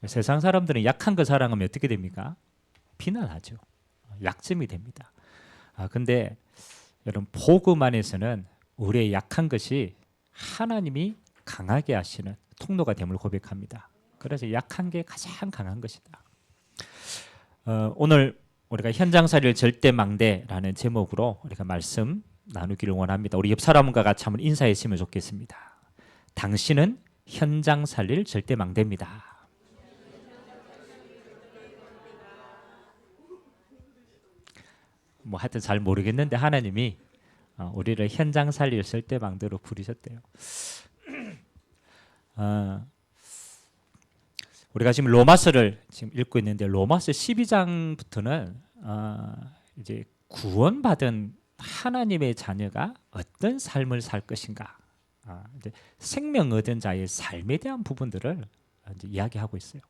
세상 사람들은 약한 거 자랑하면 어떻게 됩니까? 비난하죠. 약점이 됩니다. 근데 여러분 복음 안에서는 우리의 약한 것이 하나님이 강하게 하시는 통로가 됨을 고백합니다. 그래서 약한 게 가장 강한 것이다. 오늘 우리가 현장살이를 절대망대라는 제목으로 우리가 말씀 나누기를 원합니다. 우리 옆 사람과 같이 한번 인사했으면 좋겠습니다. 당신은 현장살이를 절대망대입니다. 뭐 하여튼 잘 모르겠는데 하나님이 우리를 현장살이를 절대망대로 부르셨대요. 우리가 지금 로마서를 지금 읽고 있는데 로마서 12장부터는 이제 구원받은 하나님의 자녀가 어떤 삶을 살 것인가, 이제 생명 얻은 자의 삶에 대한 부분들을 이제 이야기하고 있어요.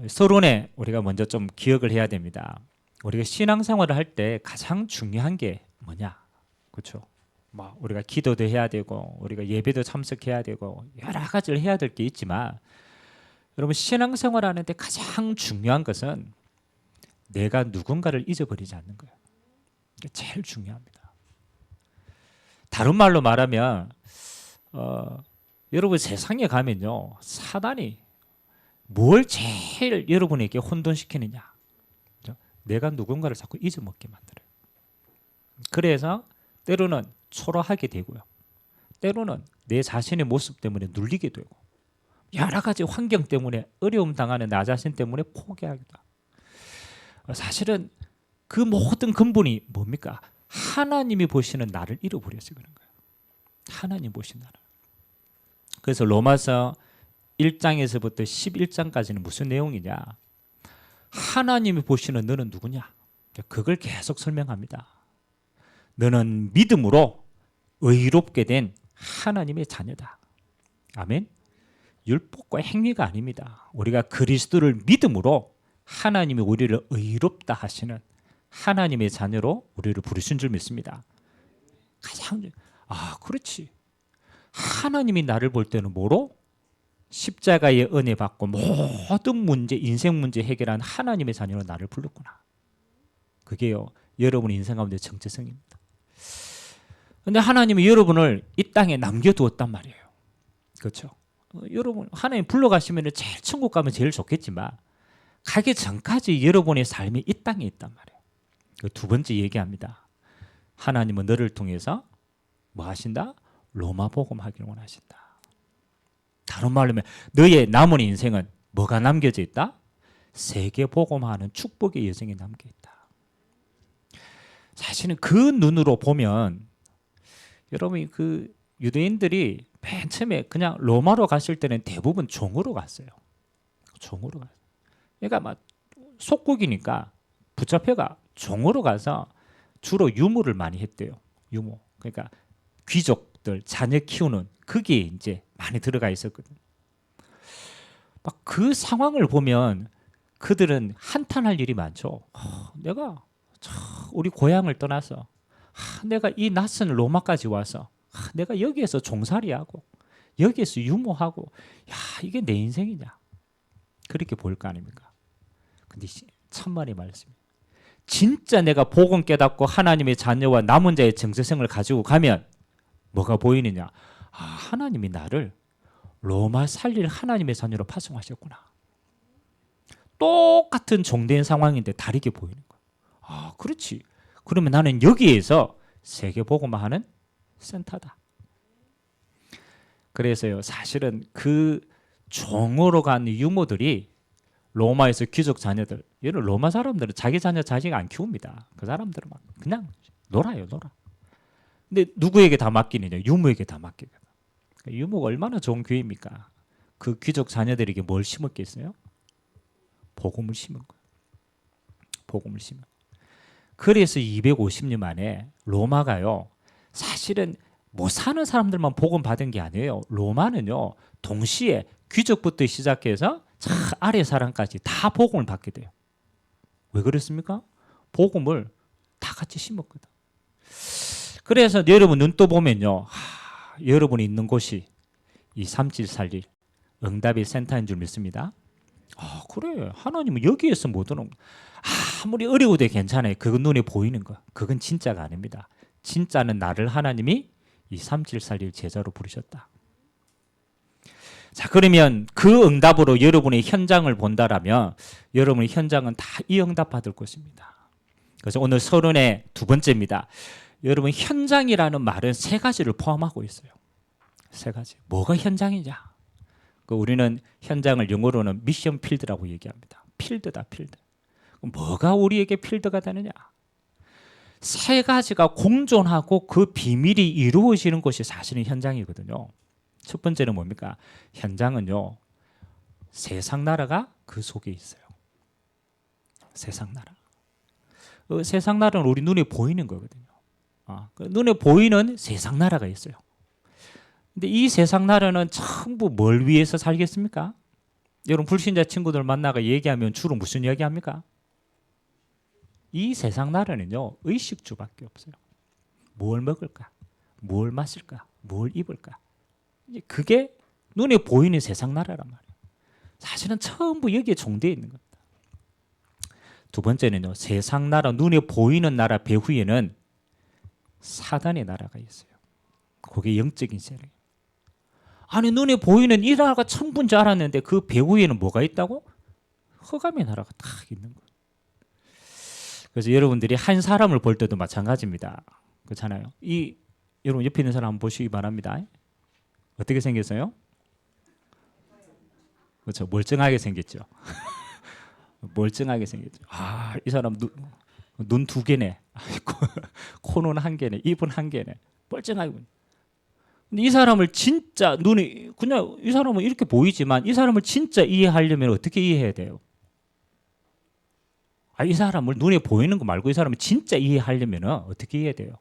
서론에 우리가 먼저 좀 기억을 해야 됩니다. 우리가 신앙생활을 할 때 가장 중요한 게 뭐냐, 그렇죠? 뭐 우리가 기도도 해야 되고 우리가 예배도 참석해야 되고 여러 가지를 해야 될 게 있지만 여러분 신앙생활 하는데 가장 중요한 것은 내가 누군가를 잊어버리지 않는 거예요. 이게 제일 중요합니다. 다른 말로 말하면 여러분 세상에 가면요 사단이 뭘 제일 여러분에게 혼돈시키느냐, 그렇죠? 내가 누군가를 자꾸 잊어먹게 만들어요. 그래서 때로는 초라하게 되고요. 때로는 내 자신의 모습 때문에 눌리게 되고 여러 가지 환경 때문에 어려움 당하는 나 자신 때문에 포기하기도 하고. 사실은 그 모든 근본이 뭡니까? 하나님이 보시는 나를 잃어버려서 그런 거예요. 하나님 보신 나를. 그래서 로마서 1장에서부터 11장까지는 무슨 내용이냐? 하나님이 보시는 너는 누구냐? 그걸 계속 설명합니다. 너는 믿음으로 의롭게 된 하나님의 자녀다. 아멘. 율법과 행위가 아닙니다. 우리가 그리스도를 믿음으로 하나님이 우리를 의롭다 하시는 하나님의 자녀로 우리를 부르신 줄 믿습니다. 가장 그렇지. 하나님이 나를 볼 때는 뭐로? 십자가의 은혜 받고 모든 문제, 인생 문제 해결한 하나님의 자녀로 나를 불렀구나. 그게요 여러분의 인생 가운데 정체성입니다. 근데 하나님이 여러분을 이 땅에 남겨두었단 말이에요. 그렇죠? 여러분 하나님 불러가시면 제일 천국 가면 제일 좋겠지만 가기 전까지 여러분의 삶이 이 땅에 있단 말이에요. 두 번째 얘기합니다. 하나님은 너를 통해서 뭐 하신다? 로마 복음 하기를 원하신다. 다른 말로 하면 너의 남은 인생은 뭐가 남겨져 있다? 세계 복음하는 축복의 여정이 남겨 있다. 사실은 그 눈으로 보면 여러분이 그 유대인들이 맨 처음에 그냥 로마로 갔을 때는 대부분 종으로 갔어요. 종으로 갔어요. 그러니까 막 속국이니까 붙잡혀가 종으로 가서 주로 유무를 많이 했대요. 유무. 그러니까 귀족들 자녀 키우는 그게 이제 많이 들어가 있었거든. 막 그 상황을 보면 그들은 한탄할 일이 많죠. 내가 우리 고향을 떠나서 내가 이 낯선 로마까지 와서 내가 여기에서 종살이하고 여기에서 유모하고 이게 내 인생이냐 그렇게 보일 거 아닙니까? 근데 천만의 말씀이에요. 진짜 내가 복음 깨닫고 하나님의 자녀와 남은 자의 정체성을 가지고 가면 뭐가 보이느냐? 하나님이 나를 로마 살릴 하나님의 자녀로 파송하셨구나. 똑같은 종된 상황인데 다르게 보이는 거예요. 그렇지. 그러면 나는 여기에서 세계 복음화하는 센터다. 그래서요 사실은 그 종으로 간 유모들이 로마에서 귀족 자녀들, 예를 로마 사람들은 자기 자녀 자식 안 키웁니다. 그 사람들은 막 그냥 놀아요, 놀아. 근데 누구에게 다 맡기느냐? 유모에게 다 맡기거든. 유모가 얼마나 좋은 교회입니까? 그 귀족 자녀들에게 뭘 심었겠어요? 복음을 심은 거예요. 복음을 심은. 그래서 250년 만에 로마가요. 사실은 못 사는 사람들만 복음 받은 게 아니에요. 로마는요. 동시에 귀족부터 시작해서 아래 사람까지 다 복음을 받게 돼요. 왜 그렇습니까? 복음을 다 같이 심었거든. 그래서 여러분 눈 떠 보면요. 여러분이 있는 곳이 이 3.7 살릴 응답이 센터인 줄 믿습니다. 그래. 하나님은 여기에서 못 오는 아무리 어려워도 괜찮아요. 그건 눈에 보이는 거. 그건 진짜가 아닙니다. 진짜는 나를 하나님이 이 374일 제자로 부르셨다. 자, 그러면 그 응답으로 여러분의 현장을 본다라면 여러분의 현장은 다 이 응답 받을 것입니다. 그래서 오늘 서론의 두 번째입니다. 여러분, 현장이라는 말은 세 가지를 포함하고 있어요. 세 가지. 뭐가 현장이냐? 우리는 현장을 영어로는 미션 필드라고 얘기합니다. 필드다, 필드. 뭐가 우리에게 필드가 되느냐? 세 가지가 공존하고 그 비밀이 이루어지는 것이 사실은 현장이거든요. 첫 번째는 뭡니까? 현장은요, 세상 나라가 그 속에 있어요. 세상 나라. 세상 나라는 우리 눈에 보이는 거거든요. 눈에 보이는 세상 나라가 있어요. 근데 이 세상 나라는 전부 뭘 위해서 살겠습니까? 여러분, 불신자 친구들 만나가 얘기하면 주로 무슨 이야기 합니까? 이 세상 나라는요, 의식주밖에 없어요. 뭘 먹을까? 뭘 마실까? 뭘 입을까? 그게 눈에 보이는 세상 나라란 말이에요. 사실은 전부 여기에 종되어 있는 겁니다. 두 번째는요, 세상 나라, 눈에 보이는 나라 배후에는 사단의 나라가 있어요. 그게 영적인 세력. 아니, 눈에 보이는 이 나라가 천부인 줄 알았는데 그 배후에는 뭐가 있다고? 흑암의 나라가 딱 있는 거예요. 그래서 여러분들이 한 사람을 볼 때도 마찬가지입니다. 그렇잖아요. 여러분 옆에 있는 사람 한번 보시기 바랍니다. 어떻게 생겼어요? 그렇죠. 멀쩡하게 생겼죠. 멀쩡하게 생겼죠. 이 사람 눈 두 개네. 코는 한 개네. 입은 한 개네. 멀쩡하게. 근데 이 사람을 진짜 눈이 그냥 이 사람은 이렇게 보이지만 이 사람을 진짜 이해하려면 어떻게 이해해야 돼요? 이 사람을 눈에 보이는 거 말고 이 사람을 진짜 이해하려면 어떻게 이해해야 돼요?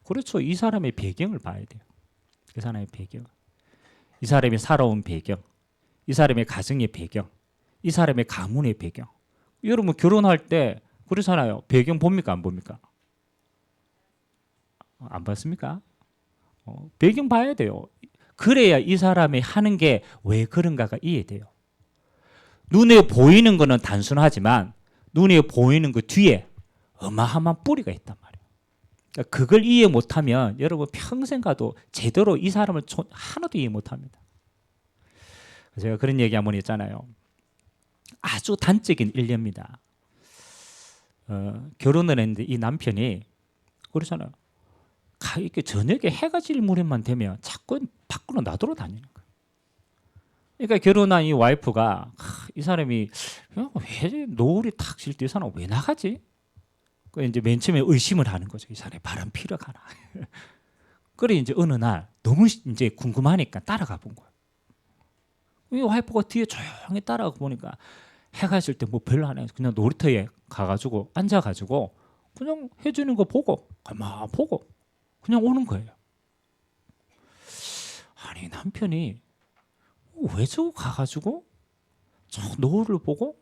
그렇죠. 이 사람의 배경을 봐야 돼요. 그 사람의 배경. 이 사람이 살아온 배경. 이 사람의 가정의 배경. 이 사람의 가문의 배경. 여러분 결혼할 때 그렇잖아요. 배경 봅니까? 안 봅니까? 안 봤습니까? 배경 봐야 돼요. 그래야 이 사람이 하는 게 왜 그런가가 이해돼요. 눈에 보이는 거는 단순하지만 눈에 보이는 그 뒤에 어마어마한 뿌리가 있단 말이에요. 그러니까 그걸 이해 못하면 여러분 평생 가도 제대로 이 사람을 하나도 이해 못합니다. 제가 그런 얘기 한번 했잖아요. 아주 단적인 일례입니다. 결혼을 했는데 이 남편이 그러잖아요. 이렇게 저녁에 해가 질 무렵만 되면 자꾸 밖으로 나돌아다니는 거예요. 그러니까 결혼한 이 와이프가 이 사람이 왜 노을이 탁 질 때 이 사람 왜 나가지? 그 이제 맨 처음에 의심을 하는 거죠. 이 사람이 바람 피러 가나. 그래 이제 어느 날 너무 이제 궁금하니까 따라가 본 거예요. 이 와이프가 뒤에 조용히 따라가 보니까 해가 질 때 뭐 별로 안 해요. 그냥 놀이터에 가가지고 앉아가지고 그냥 해주는 거 보고 가만 보고 그냥 오는 거예요. 아니 남편이 왜 저거 가가지고 저 노을을 보고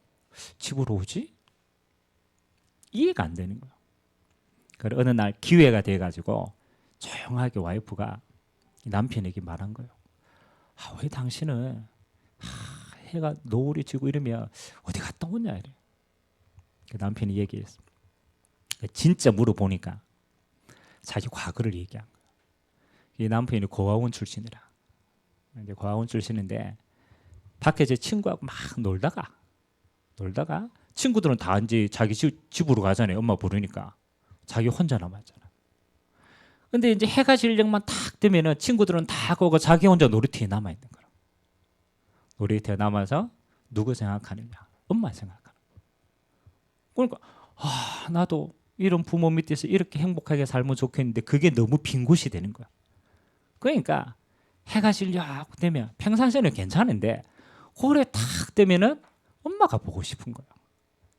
집으로 오지? 이해가 안 되는 거예요. 그래서 어느 날 기회가 돼가지고 조용하게 와이프가 남편에게 말한 거예요. 왜 당신은 해가 노을이 지고 이러면 어디 갔다 오냐 이래. 남편이 얘기했어. 진짜 물어보니까 자기 과거를 얘기한 거예요. 이 남편이 고아원 출신이라. 이제 고아원 출신인데 밖에 제 친구하고 막 놀다가 친구들은 다 이제 자기 집으로 가잖아요. 엄마 부르니까 자기 혼자 남았잖아. 근데 이제 해가 질녘만 탁 되면은 친구들은 다 가고 자기 혼자 놀이터에 남아 있는 거야. 놀이터에 남아서 누구 생각하느냐? 엄마 생각하는 거야. 그러니까 나도 이런 부모 밑에서 이렇게 행복하게 살면 좋겠는데 그게 너무 빈 곳이 되는 거야. 그러니까 해가 질녘 되면 평상시에는 괜찮은데 고래 탁 되면은 엄마가 보고 싶은 거야.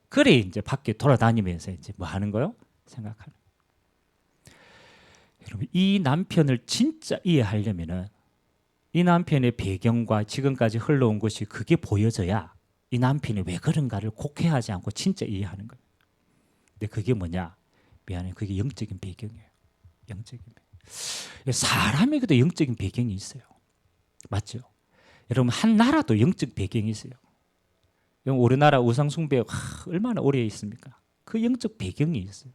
그래 이제 밖에 돌아다니면서 이제 뭐 하는 거요? 생각하는. 여러분 이 남편을 진짜 이해하려면은 이 남편의 배경과 지금까지 흘러온 것이 그게 보여져야 이 남편이 왜 그런가를 곡해하지 않고 진짜 이해하는 거예요. 근데 그게 뭐냐? 미안해, 그게 영적인 배경이에요. 영적인 배경. 사람에게도 영적인 배경이 있어요. 맞죠? 여러분 한 나라도 영적 배경이 있어요. 우리나라 우상숭배 얼마나 오래 있습니까? 그 영적 배경이 있어요.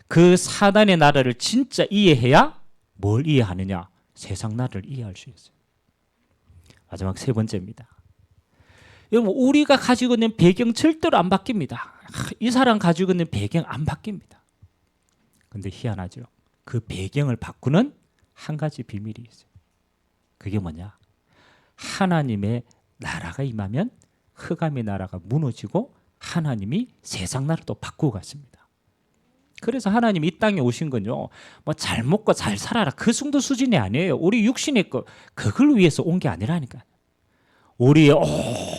그 사단의 나라를 진짜 이해해야 뭘 이해하느냐? 세상 나라를 이해할 수 있어요. 마지막 세 번째입니다. 여러분 우리가 가지고 있는 배경 절대로 안 바뀝니다. 이 사람 가지고 있는 배경 안 바뀝니다. 근데 희한하죠. 그 배경을 바꾸는 한 가지 비밀이 있어요. 그게 뭐냐? 하나님의 나라가 임하면 흑암의 나라가 무너지고 하나님이 세상 나라도 바꾸고 갔습니다. 그래서 하나님이 이 땅에 오신 건요, 뭐 잘 먹고 잘 살아라 그 정도 수준이 아니에요. 우리 육신의 것 그걸 위해서 온 게 아니라니까요. 우리의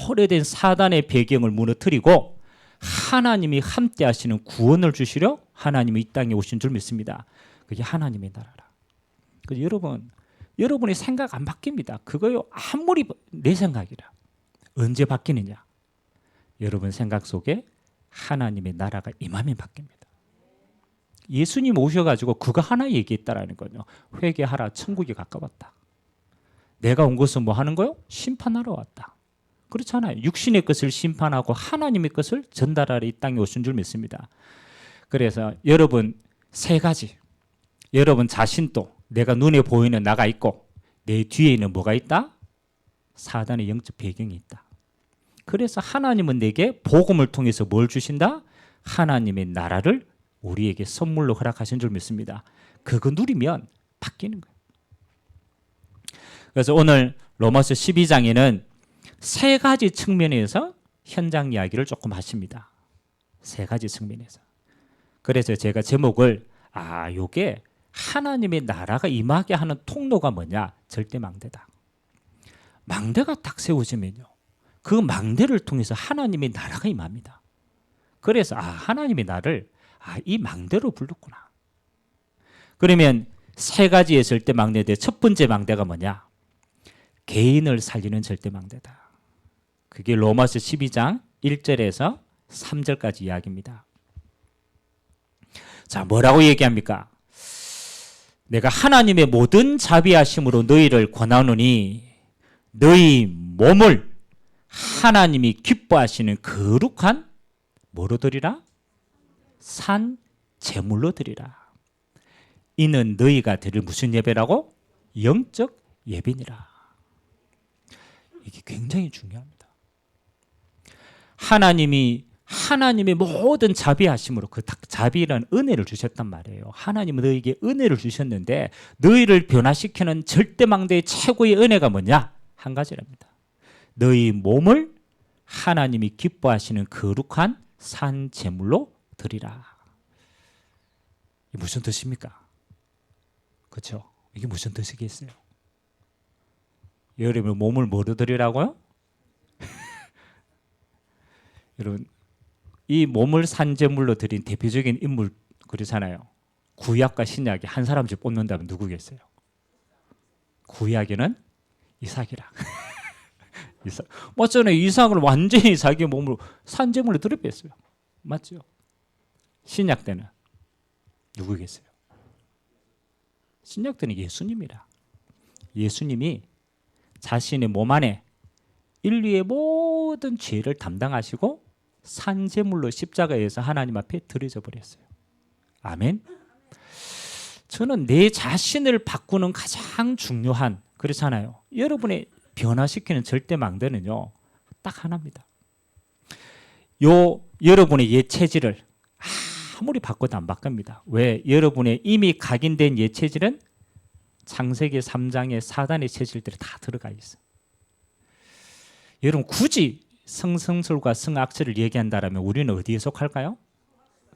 오래된 사단의 배경을 무너뜨리고 하나님이 함께 하시는 구원을 주시려 하나님이 이 땅에 오신 줄 믿습니다. 그게 하나님의 나라라. 그래서 여러분의 생각 안 바뀝니다. 그거요 아무리 내 생각이라. 언제 바뀌느냐? 여러분 생각 속에 하나님의 나라가 임하면 바뀝니다. 예수님 오셔가지고 그거 하나 얘기했다라는 거죠. 회개하라, 천국이 가까웠다. 내가 온 것은 뭐 하는 거요? 심판하러 왔다. 그렇잖아요. 육신의 것을 심판하고 하나님의 것을 전달하러 이 땅에 오신 줄 믿습니다. 그래서 여러분 세 가지. 여러분 자신도 내가 눈에 보이는 나가 있고 내 뒤에는 뭐가 있다? 사단의 영적 배경이 있다. 그래서 하나님은 내게 복음을 통해서 뭘 주신다? 하나님의 나라를 우리에게 선물로 허락하신 줄 믿습니다. 그거 누리면 바뀌는 거예요. 그래서 오늘 로마서 12장에는 세 가지 측면에서 현장 이야기를 조금 하십니다. 세 가지 측면에서. 그래서 제가 제목을 요게 하나님의 나라가 임하게 하는 통로가 뭐냐? 절대 망대다. 망대가 딱 세워지면요. 그 망대를 통해서 하나님의 나라가 임합니다. 그래서 하나님의 나를 이 망대로 불렀구나. 그러면 세 가지 했을 때 망대인데 첫 번째 망대가 뭐냐? 개인을 살리는 절대 망대다. 그게 로마서 12장 1절에서 3절까지 이야기입니다. 자, 뭐라고 얘기합니까? 내가 하나님의 모든 자비하심으로 너희를 권하노니 너희 몸을 하나님이 기뻐하시는 거룩한 뭐로 드리라? 산 제물로 드리라. 이는 너희가 드릴 무슨 예배라고? 영적 예배니라. 이게 굉장히 중요합니다. 하나님의 모든 자비하심으로 그 자비라는 은혜를 주셨단 말이에요. 하나님은 너희에게 은혜를 주셨는데 너희를 변화시키는 절대망대의 최고의 은혜가 뭐냐? 한 가지랍니다. 너희 몸을 하나님이 기뻐하시는 거룩한 산 제물로 드리라. 이게 무슨 뜻입니까? 그렇죠? 이게 무슨 뜻이겠어요? 여러분 몸을 뭐로 드리라고요? 여러분 이 몸을 산제물로 드린 대표적인 인물 그렇잖아요. 구약과 신약이 한 사람씩 뽑는다면 누구겠어요? 구약에는 이삭이라. 맞잖아요. 이삭을 완전히 자기 몸으로 산제물로 드려뺐어요. 맞죠? 신약 때는 누구겠어요? 신약 때는 예수님이라. 예수님이 자신의 몸 안에 인류의 모든 죄를 담당하시고 산제물로 십자가에서 하나님 앞에 드려져 버렸어요. 아멘. 저는 내 자신을 바꾸는 가장 중요한 그렇잖아요. 여러분의 변화시키는 절대 망대는요. 딱 하나입니다. 여러분의 옛 체질을 아무리 바꿔도 안 바뀝니다. 왜? 여러분의 이미 각인된 옛 체질은 창세기 3장에 사단의 체질들이 다 들어가 있어요. 여러분 굳이 성성설과 성악설을 얘기한다면 우리는 어디에 속할까요?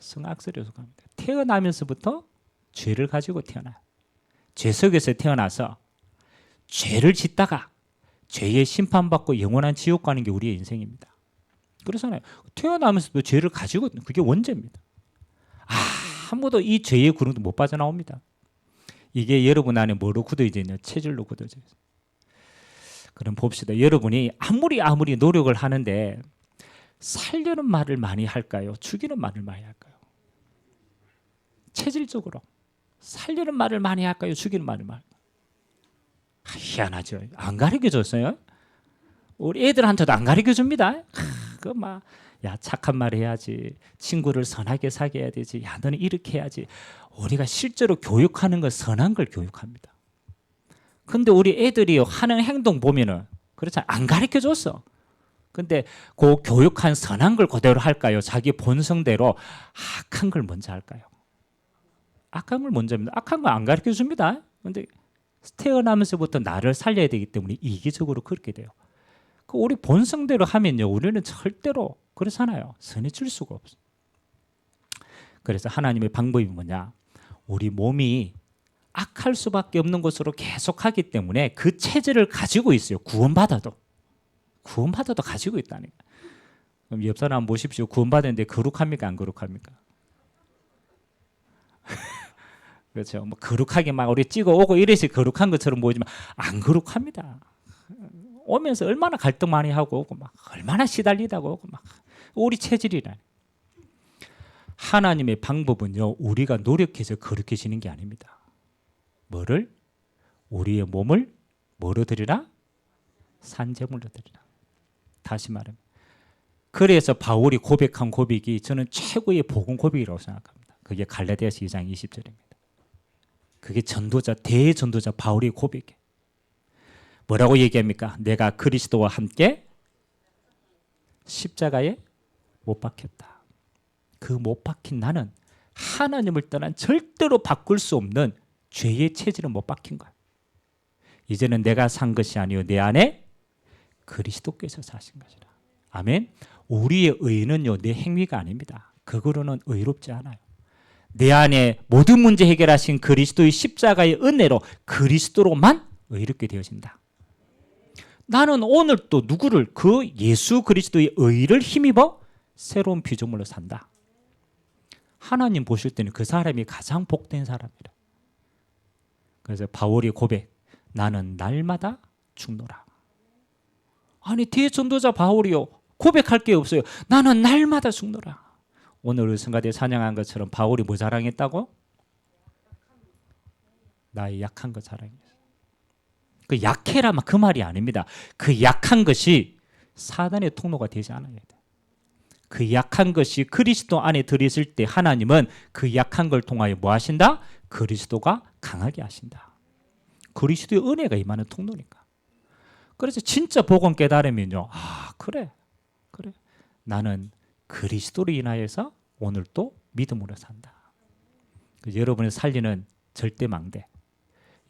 성악설에 속합니다. 태어나면서부터 죄를 가지고 태어나요. 죄 속에서 태어나서 죄를 짓다가 죄의 심판받고 영원한 지옥 가는 게 우리의 인생입니다. 그렇잖아요. 태어나면서도 죄를 가지고 그게 원죄입니다. 아무도 이 죄의 구름도 못 빠져나옵니다. 이게 여러분 안에 뭐로 굳어져 있냐? 체질로 굳어져 있어요. 그럼 봅시다. 여러분이 아무리 노력을 하는데 살려는 말을 많이 할까요? 죽이는 말을 많이 할까요? 체질적으로 살려는 말을 많이 할까요? 죽이는 말을 많이 할까요? 희한하죠. 안 가르쳐줬어요. 우리 애들한테도 안 가르쳐줍니다. 그막 야 착한 말 해야지. 친구를 선하게 사귀어야 되지. 야 너는 이렇게 해야지. 우리가 실제로 교육하는 건 선한 걸 교육합니다. 근데 우리 애들이 하는 행동 보면은 그렇잖아요. 안 가르쳐줬어. 근데 그 교육한 선한 걸 그대로 할까요? 자기 본성대로 악한 걸 먼저 할까요? 악한 걸 먼저 합니다. 악한 거 안 가르쳐줍니다. 근데 태어나면서부터 나를 살려야 되기 때문에 이기적으로 그렇게 돼요. 우리 본성대로 하면요, 우리는 절대로 그렇잖아요. 선해질 수가 없어. 그래서 하나님의 방법이 뭐냐? 우리 몸이 악할 수밖에 없는 것으로 계속하기 때문에 그 체질을 가지고 있어요. 구원받아도 가지고 있다니까. 그럼 옆 사람 보십시오. 구원받았는데 거룩합니까? 안 거룩합니까? 그렇죠. 뭐 거룩하게 막 우리 찍어오고 이래서 거룩한 것처럼 보이지만 안 거룩합니다. 오면서 얼마나 갈등 많이 하고 오고 막 얼마나 시달리다고 오고 막 우리 체질이라니. 하나님의 방법은요, 우리가 노력해서 거룩해지는 게 아닙니다. 뭐를? 우리의 몸을 뭐로 드리라? 산제물로 드리라. 다시 말하면 그래서 바울이 고백한 고백이 저는 최고의 복음 고백이라고 생각합니다. 그게 갈라디아서 2장 20절입니다. 그게 전도자 대전도자 바울의 고백이에요. 뭐라고 얘기합니까? 내가 그리스도와 함께 십자가에 못 박혔다. 그 못 박힌 나는 하나님을 떠난 절대로 바꿀 수 없는 죄의 체질은 못 박힌 거야. 이제는 내가 산 것이 아니요 내 안에 그리스도께서 사신 것이라. 아멘. 우리의 의는요 내 행위가 아닙니다. 그거로는 의롭지 않아요. 내 안에 모든 문제 해결하신 그리스도의 십자가의 은혜로 그리스도로만 의롭게 되어진다. 나는 오늘 또 누구를 그 예수 그리스도의 의를 힘입어 새로운 피조물로 산다. 하나님 보실 때는 그 사람이 가장 복된 사람이라. 그래서 바울이 고백, 나는 날마다 죽노라. 아니 대전도자 바울이요 고백할 게 없어요. 나는 날마다 죽노라. 오늘 성가대 찬양한 것처럼 바울이 뭐 자랑했다고? 나의 약한 것 자랑했어요. 그 약해라면 그 말이 아닙니다. 그 약한 것이 사단의 통로가 되지 않아야 돼. 그 약한 것이 그리스도 안에 들어있을 때 하나님은 그 약한 걸 통하여 뭐 하신다? 그리스도가 강하게 하신다. 그리스도의 은혜가 임하는 통로니까. 그래서 진짜 복음 깨달으면요. 아 그래. 나는 그리스도로 인하여서 오늘 또 믿음으로 산다. 여러분을 살리는 절대 망대.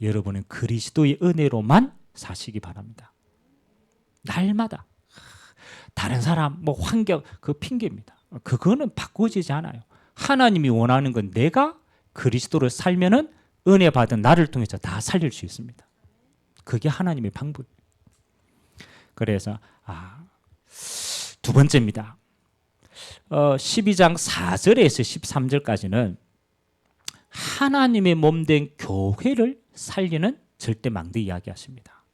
여러분은 그리스도의 은혜로만 사시기 바랍니다. 날마다. 다른 사람, 뭐 환경, 그 핑계입니다. 그거는 바꾸어지지 않아요. 하나님이 원하는 건 내가 그리스도를 살면은 은혜 받은 나를 통해서 다 살릴 수 있습니다. 그게 하나님의 방법이에요. 그래서 두 번째입니다. 12장 4절에서 13절까지는 하나님의 몸된 교회를 살리는 절대 망대 이야기하십니다.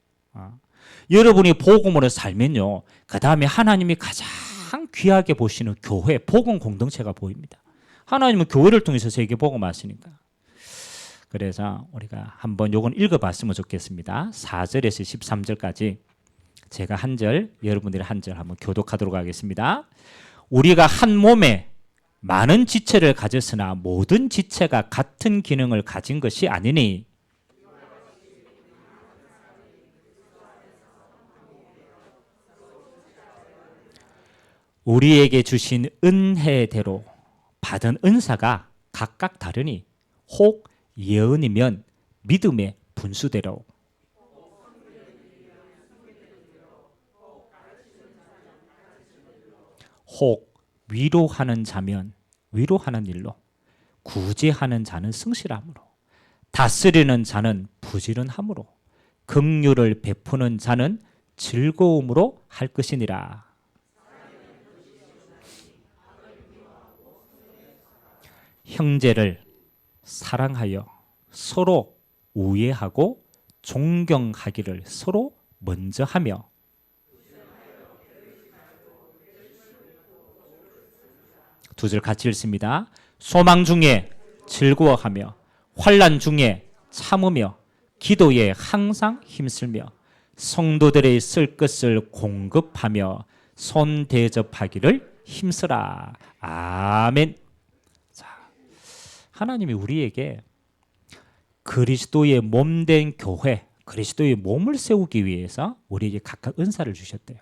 여러분이 복음으로 살면요, 그 다음에 하나님이 가장 귀하게 보시는 교회, 복음 공동체가 보입니다. 하나님은 교회를 통해서 세계 복음하시니까. 그래서 우리가 한번 요건 읽어봤으면 좋겠습니다. 4절에서 13절까지 제가 한 절, 여러분들이 한 절 한번 교독하도록 하겠습니다. 우리가 한 몸에 많은 지체를 가졌으나 모든 지체가 같은 기능을 가진 것이 아니니 우리에게 주신 은혜대로 받은 은사가 각각 다르니 혹 예언이면 믿음의 분수대로 혹 위로하는 자면 위로하는 일로 구제하는 자는 성실함으로 다스리는 자는 부지런함으로 긍휼을 베푸는 자는 즐거움으로 할 것이니라. 형제를 사랑하여 서로 우애하고 존경하기를 서로 먼저 하며 두 절 같이 읽습니다. 소망 중에 즐거워하며 환난 중에 참으며 기도에 항상 힘쓰며 성도들의 쓸 것을 공급하며 손 대접하기를 힘쓰라. 아멘. 자, 하나님이 우리에게 그리스도의 몸된 교회, 그리스도의 몸을 세우기 위해서 우리에게 각각 은사를 주셨대요.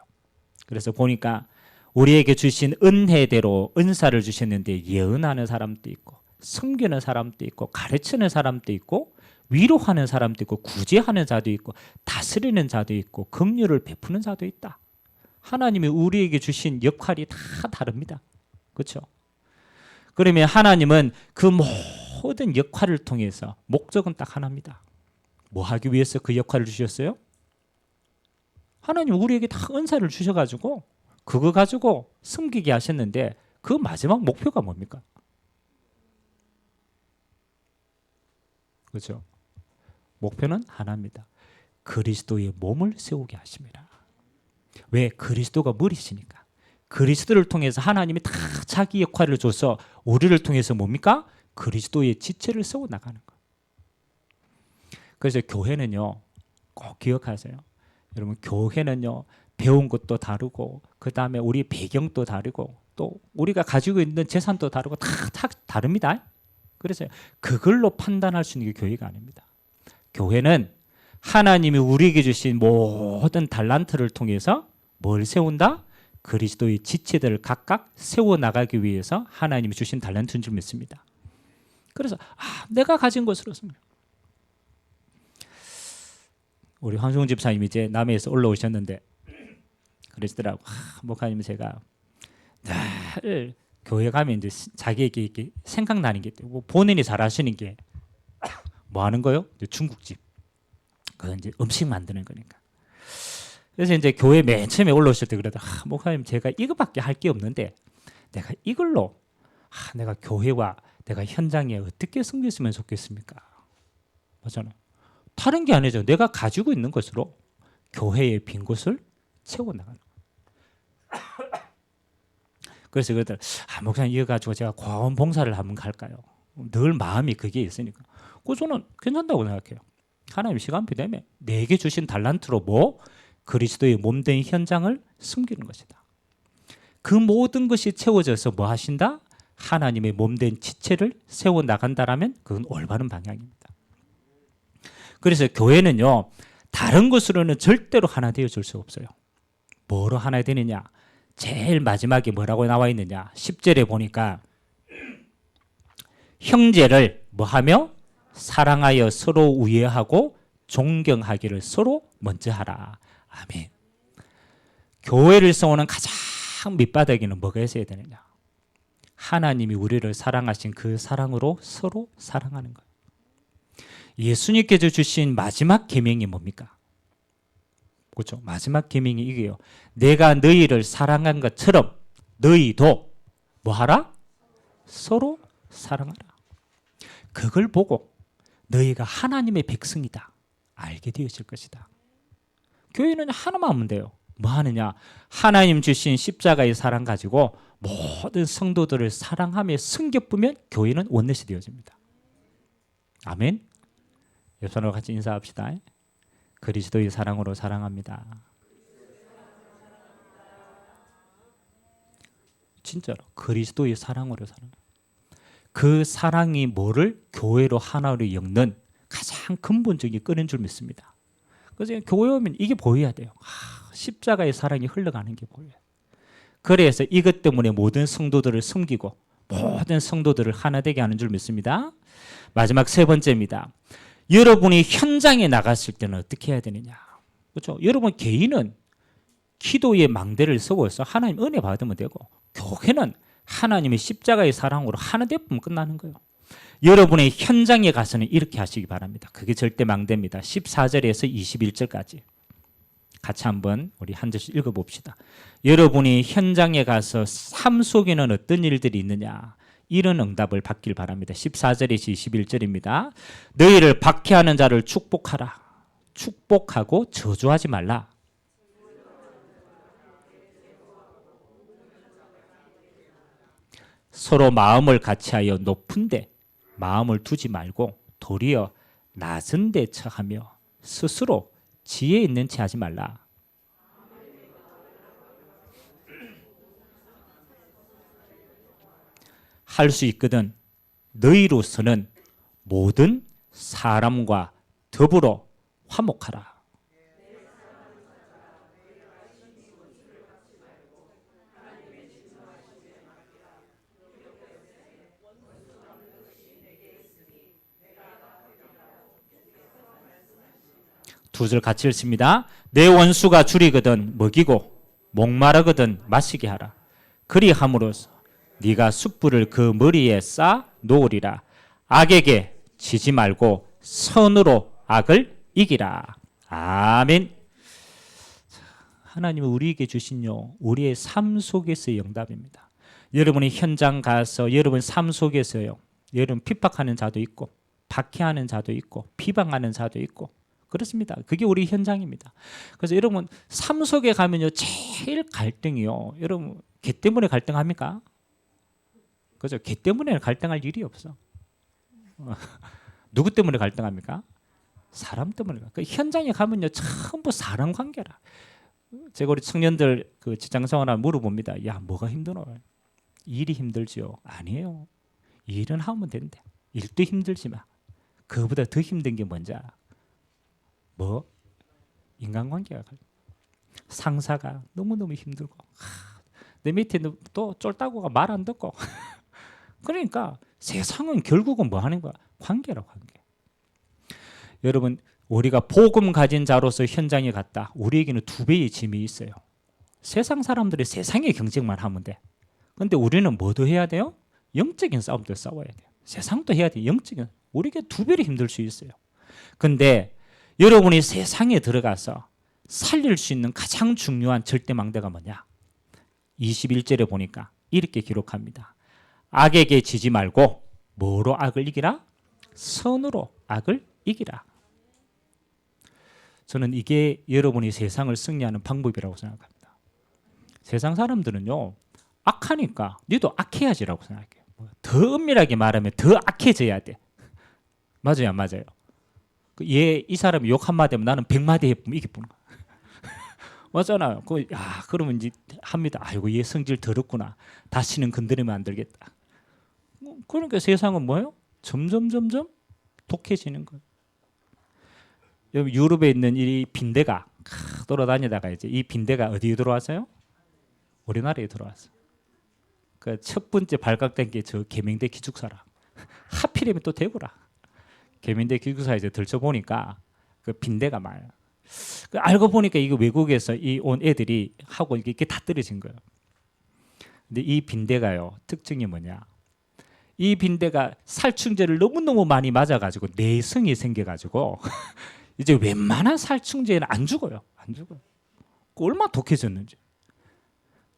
그래서 보니까 우리에게 주신 은혜대로 은사를 주셨는데 예언하는 사람도 있고 섬기는 사람도 있고 가르치는 사람도 있고 위로하는 사람도 있고 구제하는 자도 있고 다스리는 자도 있고 긍휼을 베푸는 자도 있다. 하나님이 우리에게 주신 역할이 다 다릅니다. 그렇죠? 그러면 하나님은 그 모든 역할을 통해서 목적은 딱 하나입니다. 뭐 하기 위해서 그 역할을 주셨어요? 하나님 우리에게 다 은사를 주셔가지고 그거 가지고 섬기게 하셨는데 그 마지막 목표가 뭡니까? 그렇죠? 목표는 하나입니다. 그리스도의 몸을 세우게 하십니다. 왜? 그리스도가 머리시니까. 그리스도를 통해서 하나님이 다 자기 역할을 줘서 우리를 통해서 뭡니까? 그리스도의 지체를 세워나가는 거예요. 그래서 교회는요, 꼭 기억하세요. 여러분, 교회는요, 배운 것도 다르고, 그 다음에 우리 배경도 다르고, 또 우리가 가지고 있는 재산도 다르고, 다 다릅니다. 그래서 그걸로 판단할 수 있는 게 교회가 아닙니다. 교회는 하나님이 우리에게 주신 모든 달란트를 통해서 뭘 세운다? 그리스도의 지체들을 각각 세워나가기 위해서 하나님이 주신 달란트인 줄 믿습니다. 그래서 내가 가진 것으로 씁니다. 우리 황승훈 집사님이 이제 남해에서 올라오셨는데 그러시더라고. 목사님 제가 늘 교회 가면 이제 자기에게 이렇게 생각나는 게 있고 본인이 잘 아시는 게 뭐 하는 거요? 이제 중국집. 그 이제 음식 만드는 거니까. 그래서 이제 교회 맨 처음에 올라오실 때 그러다 목사님 제가 이거밖에 할 게 없는데 내가 이걸로 내가 교회와 내가 현장에 어떻게 섬겼으면 좋겠습니까? 맞잖아요. 다른 게 아니죠. 내가 가지고 있는 것으로 교회의 빈 곳을 채워나가는 거예요. 그래서 그러더라. 목사님 이거 가지고 제가 과원 봉사를 한번 갈까요? 늘 마음이 그게 있으니까. 그 저는 괜찮다고 생각해요. 하나님 시간표 되면 내게 주신 달란트로 뭐? 그리스도의 몸된 현장을 숨기는 것이다. 그 모든 것이 채워져서 뭐 하신다? 하나님의 몸된 지체를 세워나간다라면 그건 올바른 방향입니다. 그래서 교회는요, 다른 것으로는 절대로 하나 되어줄 수 없어요. 뭐로 하나 되느냐? 제일 마지막에 뭐라고 나와 있느냐? 10절에 보니까 형제를 뭐하며? 사랑하여 서로 우애하고 존경하기를 서로 먼저 하라. 아멘. 교회를 세우는 가장 밑바닥에는 뭐가 있어야 되느냐? 하나님이 우리를 사랑하신 그 사랑으로 서로 사랑하는 거예요. 예수님께서 주신 마지막 계명이 뭡니까? 그렇죠? 마지막 계명이 이게요. 내가 너희를 사랑한 것처럼 너희도 뭐하라? 서로 사랑하라. 그걸 보고 너희가 하나님의 백성이다 알게 되어질 것이다. 교회는 하나만 하면 돼요. 뭐 하느냐? 하나님 주신 십자가의 사랑 가지고 모든 성도들을 사랑하며 섬겨보면 교회는 원넷이 되어집니다. 아멘. 옆 사람과 같이 인사합시다. 그리스도의 사랑으로 사랑합니다. 진짜로 그리스도의 사랑으로 사랑합니다. 그 사랑이 뭐를 교회로 하나로 엮는 가장 근본적인 끈인 줄 믿습니다. 그래서 교회 오면 이게 보여야 돼요. 십자가의 사랑이 흘러가는 게 보여요. 그래서 이것 때문에 모든 성도들을 섬기고 모든 성도들을 하나 되게 하는 줄 믿습니다. 마지막 세 번째입니다. 여러분이 현장에 나갔을 때는 어떻게 해야 되느냐? 그렇죠? 여러분 개인은 기도의 망대를 세워서 하나님 은혜 받으면 되고 교회는 하나님의 십자가의 사랑으로 하나 되면 끝나는 거예요. 여러분의 현장에 가서는 이렇게 하시기 바랍니다. 그게 절대 망대입니다. 14절에서 21절까지 같이 한번 우리 한 절씩 읽어봅시다. 여러분이 현장에 가서 삶 속에는 어떤 일들이 있느냐? 이런 응답을 받길 바랍니다. 14절에서 21절입니다. 너희를 박해하는 자를 축복하라. 축복하고 저주하지 말라. 서로 마음을 같이하여 높은데 마음을 두지 말고 도리어 낮은 데 처하며 스스로 지혜 있는 체 하지 말라. 할 수 있거든 너희로서는 모든 사람과 더불어 화목하라. 두 줄 같이 읽습니다. 내 원수가 줄이거든 먹이고 목마르거든 마시게 하라. 그리함으로써 네가 숯불을 그 머리에 쌓아 놓으리라. 악에게 지지 말고 선으로 악을 이기라. 아멘. 하나님은 우리에게 주신요 우리의 삶 속에서의 응답입니다. 여러분이 현장 가서 여러분 삶 속에서요 여러분 핍박하는 자도 있고 박해하는 자도 있고 비방하는 자도 있고 그렇습니다. 그게 우리 현장입니다. 그래서 여러분 삶 속에 가면요 제일 갈등이요 여러분 개 때문에 갈등합니까? 그죠? 개 때문에 갈등할 일이 없어. 누구 때문에 갈등합니까? 사람 때문에. 그 현장에 가면요 전부 사람 관계라. 제가 우리 청년들 그 직장 생활을 물어봅니다. 야 뭐가 힘드노? 일이 힘들지요? 아니에요. 일은 하면 된대. 일도 힘들지만 그보다 더 힘든 게 뭔지 알아? 뭐? 인간관계가 상사가 너무너무 힘들고 내 밑에 또 쫄따구가 말 안 듣고 그러니까 세상은 결국은 뭐 하는 거야? 관계라 관계. 여러분 우리가 복음 가진 자로서 현장에 갔다. 우리에게는 두 배의 짐이 있어요. 세상 사람들이 세상의 경쟁만 하면 돼. 근데 우리는 뭐도 해야 돼요? 영적인 싸움도 싸워야 돼요. 세상도 해야 돼요. 영적인. 우리에게 두 배로 힘들 수 있어요. 근데 여러분이 세상에 들어가서 살릴 수 있는 가장 중요한 절대망대가 뭐냐? 21절에 보니까 이렇게 기록합니다. 악에게 지지 말고 뭐로 악을 이기라? 선으로 악을 이기라. 저는 이게 여러분이 세상을 승리하는 방법이라고 생각합니다. 세상 사람들은요 악하니까 니도 악해야지라고 생각해요. 더 엄밀하게 말하면 더 악해져야 돼. 맞아요 안 맞아요? 이 사람이 욕 한마디 하면 나는 100마디 해보면 이기쁘는 거야. 맞잖아요. 그러면 이제 합니다. 아이고 얘 성질 더럽구나. 다시는 건드리면 안 되겠다. 그러니까 세상은 뭐예요? 점점 독해지는 거예요. 여기 유럽에 있는 이 빈대가 돌아다니다가 이제 이 빈대가 어디에 들어왔어요? 우리나라에 들어왔어. 그 첫 번째 발각된 게 저 계명대 기숙사라. 하필이면 또 대구라. 계명대 기숙사 이제 들춰보니까 그 빈대가 많아요. 알고 보니까 이거 외국에서 온 애들이 하고 이렇게 다 떨어진 거예요. 근데 이 빈대가요 특징이 뭐냐? 이 빈대가 살충제를 너무너무 많이 맞아가지고 내성이 생겨가지고 이제 웬만한 살충제는 안 죽어요. 안 죽어요. 얼마나 독해졌는지.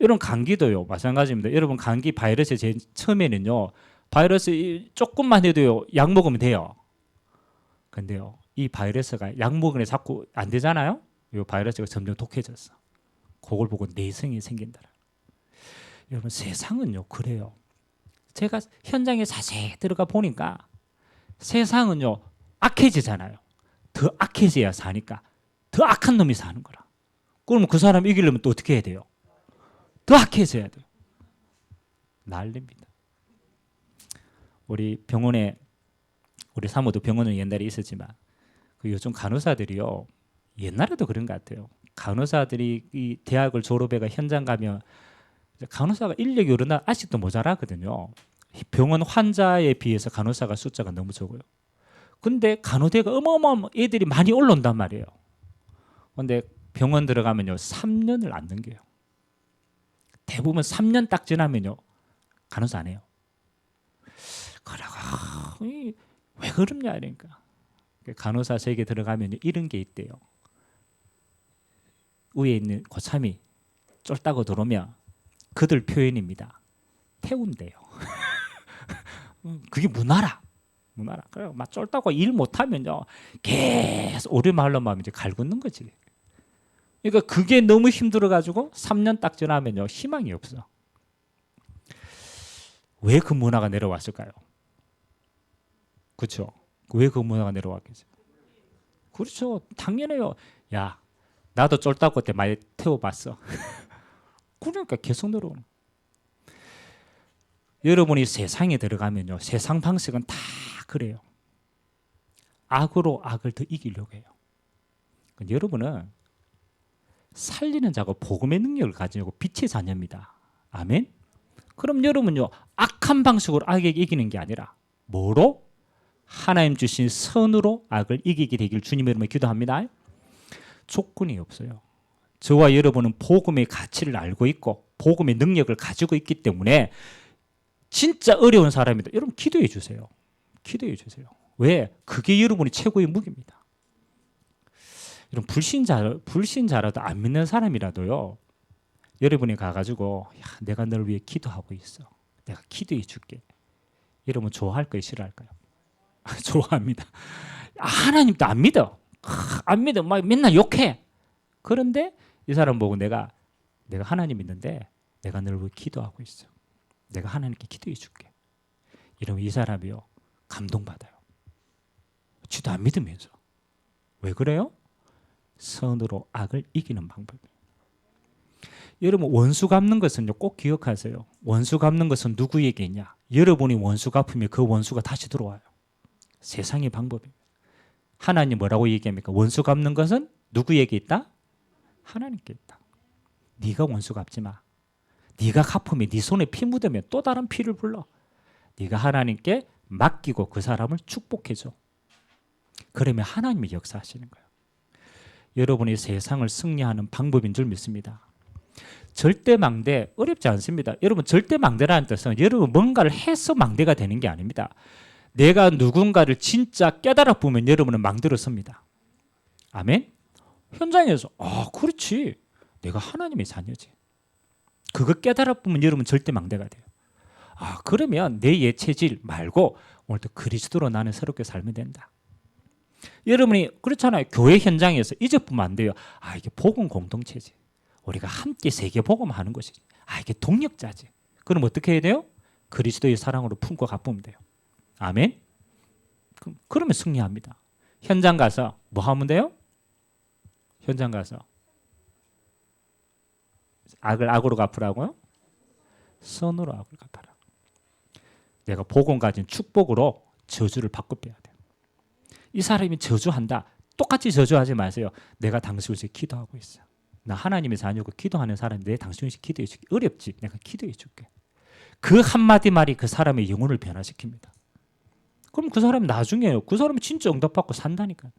여러분 감기도요 마찬가지입니다. 여러분 감기 바이러스 제일 처음에는요 바이러스 조금만 해도요 약 먹으면 돼요. 근데요 이 바이러스가 약 먹으면 자꾸 안 되잖아요. 이 바이러스가 점점 독해졌어. 그걸 보고 내성이 생긴다. 여러분 세상은요 그래요. 제가 현장에 자세히 들어가 보니까 세상은요 악해지잖아요. 더 악해져야 사니까 더 악한 놈이 사는 거라. 그러면 그 사람 이기려면 또 어떻게 해야 돼요? 더 악해져야 돼요. 난립니다. 우리 병원에 우리 사모도 병원은 옛날에 있었지만 그 요즘 간호사들이요 옛날에도 그런 것 같아요. 간호사들이 이 대학을 졸업해가 현장 가면 간호사가 인력이 어른다 아직도 모자라거든요. 병원 환자에 비해서 간호사가 숫자가 너무 적어요. 근데 간호대가 어마어마한 애들이 많이 올라온단 말이에요. 근데 병원 들어가면요 3년을 안 넘겨요. 대부분 3년 딱 지나면요 간호사 안 해요. 그러고 왜 그러냐 그러니까 간호사 세계 들어가면 이런 게 있대요. 위에 있는 고참이 쫄따고 들어오면 그들 표현입니다. 태운대요. 그게 문화라. 그래 막 쫄따고 일 못하면요 계속 오래 말로 하면 이제 갈구는 거지. 그러니까 그게 너무 힘들어가지고 3년 딱 지나면요 희망이 없어. 왜 그 문화가 내려왔을까요? 그렇죠. 왜 그 문화가 내려왔겠어요? 그렇죠. 당연해요. 야, 나도 쫄딱 때 많이 태워봤어. 그러니까 계속 내려오는. 여러분이 세상에 들어가면요, 세상 방식은 다 그래요. 악으로 악을 더 이기려고 해요. 여러분은 살리는 자가 복음의 능력을 가지고 빛의 자녀입니다. 아멘. 그럼 여러분요, 악한 방식으로 악에게 이기는 게 아니라 뭐로? 하나님 주신 선으로 악을 이기게 되길 주님의 이름으로 기도합니다. 조건이 없어요. 저와 여러분은 복음의 가치를 알고 있고 복음의 능력을 가지고 있기 때문에 진짜 어려운 사람이다. 여러분 기도해 주세요. 기도해 주세요. 왜? 그게 여러분이 최고의 무기입니다. 여러분 불신자라도 안 믿는 사람이라도요, 여러분이 가가지고 야, 내가 너를 위해 기도하고 있어. 내가 기도해 줄게. 여러분 좋아할까요? 싫어할까요? 좋아합니다. 하나님도 안 믿어. 안 믿어. 막 맨날 욕해. 그런데 이 사람 보고 내가 하나님 믿는데 내가 너를 위해 기도하고 있어. 내가 하나님께 기도해 줄게. 이러면 이 사람이요, 감동받아요. 지도 안 믿으면서. 왜 그래요? 선으로 악을 이기는 방법이에요. 여러분 원수 갚는 것은요, 꼭 기억하세요. 원수 갚는 것은 누구에게 있냐? 여러분이 원수 갚으면 그 원수가 다시 들어와요. 세상의 방법입니다. 하나님 뭐라고 얘기합니까? 원수 갚는 것은 누구에게 있다? 하나님께 있다. 네가 원수 갚지 마. 네가 갚으면 네 손에 피 묻으면 또 다른 피를 불러. 네가 하나님께 맡기고 그 사람을 축복해줘. 그러면 하나님이 역사하시는 거예요. 여러분이 세상을 승리하는 방법인 줄 믿습니다. 절대망대 어렵지 않습니다. 여러분 절대망대라는 뜻은 여러분 뭔가를 해서 망대가 되는 게 아닙니다. 내가 누군가를 진짜 깨달아 보면 여러분은 망대로 섭니다. 아멘? 현장에서 그렇지. 내가 하나님의 자녀지. 그거 깨달아 보면 여러분 절대망대가 돼요. 그러면 내 예체질 말고 오늘도 그리스도로 나는 새롭게 살면 된다. 여러분이 그렇잖아요. 교회 현장에서 잊어보면 안 돼요. 이게 복음 공동체지. 우리가 함께 세계 복음하는 것이지. 이게 동력자지. 그럼 어떻게 해야 돼요? 그리스도의 사랑으로 품고 갚으면 돼요. 아멘. 그러면 승리합니다. 현장 가서 뭐 하면 돼요? 현장 가서 악을 악으로 갚으라고요? 선으로 악을 갚아라. 내가 복음 가진 축복으로 저주를 바꿔 빼야 돼요. 이 사람이 저주한다. 똑같이 저주하지 마세요. 내가 당신을 위해 기도하고 있어. 나 하나님의 자녀고 기도하는 사람인데 당신을 위해 기도해 줄게. 어렵지? 내가 기도해 줄게. 그 한마디 말이 그 사람의 영혼을 변화시킵니다. 그럼 그 사람 나중에 그 사람이 진짜 응답받고 산다니까.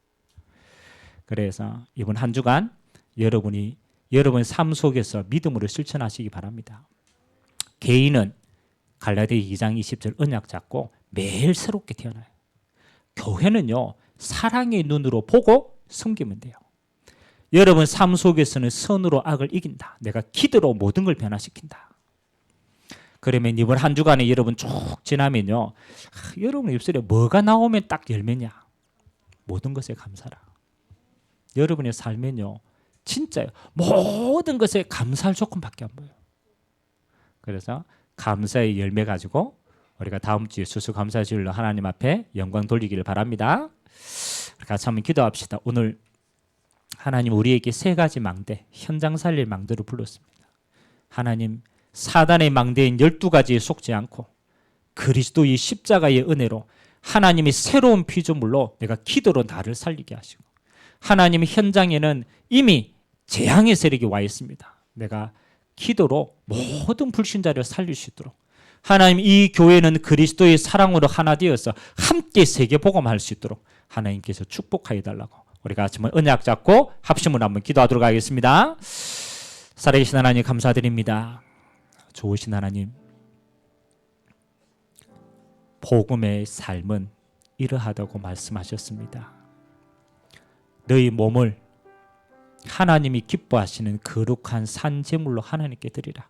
그래서 이번 한 주간 여러분이 여러분 삶 속에서 믿음으로 실천하시기 바랍니다. 개인은 갈라디아 2장 20절 언약 잡고 매일 새롭게 태어나요. 교회는요, 사랑의 눈으로 보고 섬기면 돼요. 여러분 삶 속에서는 선으로 악을 이긴다. 내가 기도로 모든 걸 변화시킨다. 그러면 이번 한 주간에 여러분 쭉 지나면요, 여러분 입술에 뭐가 나오면 딱 열매냐? 모든 것에 감사라. 여러분의 삶은요, 진짜요, 모든 것에 감사할 조건밖에 안 보여요. 그래서 감사의 열매 가지고 우리가 다음 주에 수수감사주일로 하나님 앞에 영광 돌리기를 바랍니다. 같이 한번 기도합시다. 오늘 하나님 우리에게 세 가지 망대, 현장 살릴 망대로 불렀습니다. 하나님 사단의 망대인 12가지에 속지 않고 그리스도의 십자가의 은혜로 하나님의 새로운 피조물로 내가 기도로 나를 살리게 하시고, 하나님 현장에는 이미 재앙의 세력이 와 있습니다. 내가 기도로 모든 불신자를 살릴 수 있도록, 하나님 이 교회는 그리스도의 사랑으로 하나 되어서 함께 세계 복음할 수 있도록 하나님께서 축복하여 달라고 우리가 같이 언약 잡고 합심을 한번 기도하도록 하겠습니다. 살아계신 하나님 감사드립니다. 좋으신 하나님, 복음의 삶은 이러하다고 말씀하셨습니다. 너희 몸을 하나님이 기뻐하시는 거룩한 산제물로 하나님께 드리라.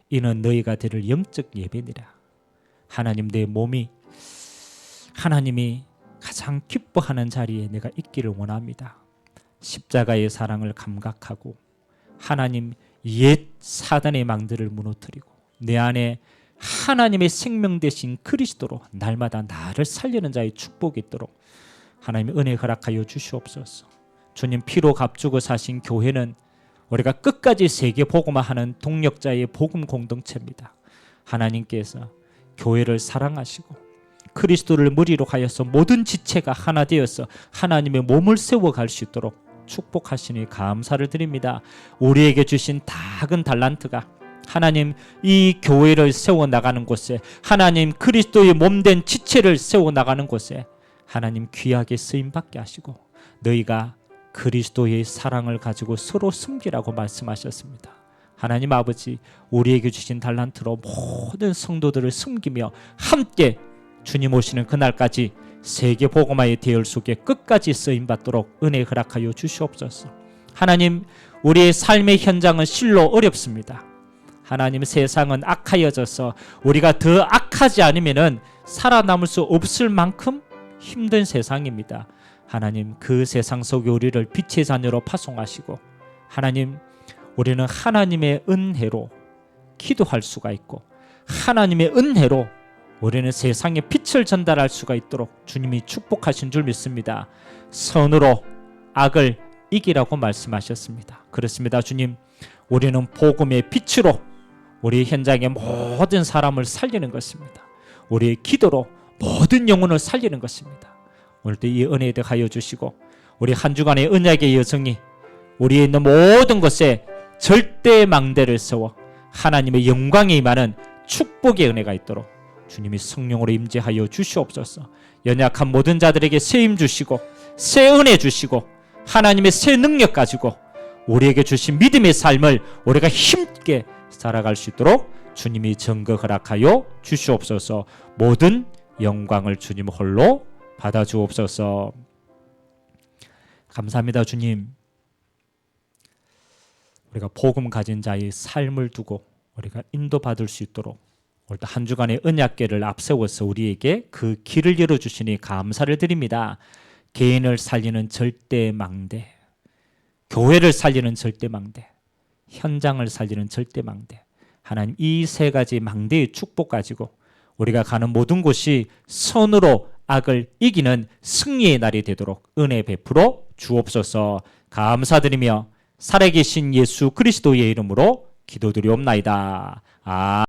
이는 너희가 드릴 영적 예배니라. 하나님, 내 몸이 하나님이 가장 기뻐하는 자리에 내가 있기를 원합니다. 십자가의 사랑을 감각하고 하나님 옛 사단의 망들을 무너뜨리고 내 안에 하나님의 생명 되신 그리스도로 날마다 나를 살리는 자의 축복이 있도록 하나님의 은혜 허락하여 주시옵소서. 주님 피로 값주고 사신 교회는 우리가 끝까지 세계 복음화하는 동력자의 복음 공동체입니다. 하나님께서 교회를 사랑하시고 그리스도를 머리로 하여서 모든 지체가 하나 되어서 하나님의 몸을 세워갈 수 있도록 축복하시니 감사를 드립니다. 우리에게 주신 작은 달란트가 하나님 이 교회를 세워나가는 곳에, 하나님 그리스도의 몸된 지체를 세워나가는 곳에 하나님 귀하게 쓰임받게 하시고 너희가 그리스도의 사랑을 가지고 서로 섬기라고 말씀하셨습니다. 하나님 아버지, 우리에게 주신 달란트로 모든 성도들을 섬기며 함께 주님 오시는 그날까지 세계 복음화의 대열 속에 끝까지 쓰임받도록 은혜 허락하여 주시옵소서. 하나님, 우리의 삶의 현장은 실로 어렵습니다. 하나님, 세상은 악하여져서 우리가 더 악하지 않으면 살아남을 수 없을 만큼 힘든 세상입니다. 하나님, 그 세상 속에 우리를 빛의 자녀로 파송하시고 하나님, 우리는 하나님의 은혜로 기도할 수가 있고 하나님의 은혜로 우리는 세상에 빛을 전달할 수가 있도록 주님이 축복하신 줄 믿습니다. 선으로 악을 이기라고 말씀하셨습니다. 그렇습니다. 주님, 우리는 복음의 빛으로 우리 현장의 모든 사람을 살리는 것입니다. 우리의 기도로 모든 영혼을 살리는 것입니다. 오늘도 이 은혜에 대하여 주시고 우리 한 주간의 언약의 여정이 우리에 있는 모든 것에 절대 망대를 세워 하나님의 영광에 임하는 축복의 은혜가 있도록 주님이 성령으로 임재하여 주시옵소서. 연약한 모든 자들에게 새 힘 주시고 새 은혜 주시고 하나님의 새 능력 가지고 우리에게 주신 믿음의 삶을 우리가 힘있게 살아갈 수 있도록 주님이 증거 허락하여 주시옵소서. 모든 영광을 주님 홀로 받아 주옵소서. 감사합니다. 주님, 우리가 복음 가진 자의 삶을 두고 우리가 인도받을 수 있도록 오늘도 한 주간의 언약궤를 앞세워서 우리에게 그 길을 열어주시니 감사를 드립니다. 개인을 살리는 절대 망대, 교회를 살리는 절대 망대, 현장을 살리는 절대 망대, 하나님 이 세 가지 망대의 축복 가지고 우리가 가는 모든 곳이 선으로 악을 이기는 승리의 날이 되도록 은혜 베풀어 주옵소서. 감사드리며 살아계신 예수 그리스도의 이름으로 기도드리옵나이다.